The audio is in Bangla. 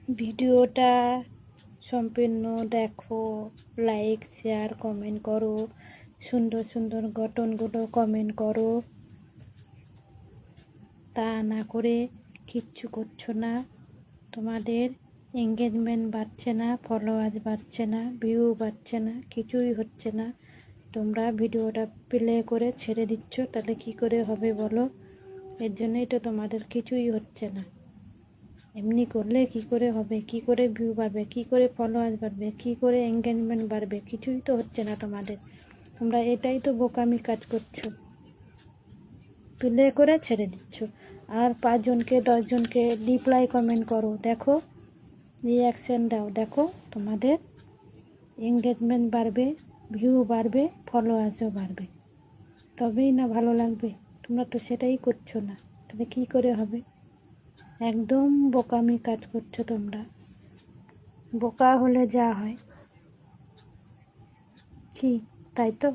ভিডিওটা সম্পূর্ণ দেখো, লাইক শেয়ার কমেন্ট করো, সুন্দর সুন্দর গঠনগুলো কমেন্ট করো। তা না করে কিচ্ছু করছো না, তোমাদের এঙ্গেজমেন্ট বাড়ছে না, ফলোয়ার্স বাড়ছে না, ভিউ বাড়ছে না, কিছুই হচ্ছে না। তোমরা ভিডিওটা প্লে করে ছেড়ে দিচ্ছ, তাহলে কি করে হবে বলো? এর জন্যই তো তোমাদের কিছুই হচ্ছে না। এমনি করলে কি করে হবে? কি করে ভিউ বাড়বে? কি করে ফলোয়ার্স বাড়বে? কি করে এঙ্গেজমেন্ট বাড়বে? কিছুই তো হচ্ছে না তোমাদের। তোমরা এটাই তো বোকামি কাজ করছো, প্লে করে ছেড়ে দিচ্ছ। আর 5 জনকে 10 জনকে রিপ্লাই কমেন্ট করো, দেখো, রিয়াকশান দাও, দেখো তোমাদের এঙ্গেজমেন্ট বাড়বে, ভিউ বাড়বে, ফলোয়ার্সও বাড়বে। তবেই না ভালো লাগবে। তোমরা তো সেটাই করছো না, তাহলে কী করে হবে? একদম বোকামি কাজ করছো তোমরা। বোকা হলে যা হয়, কি তাই তো?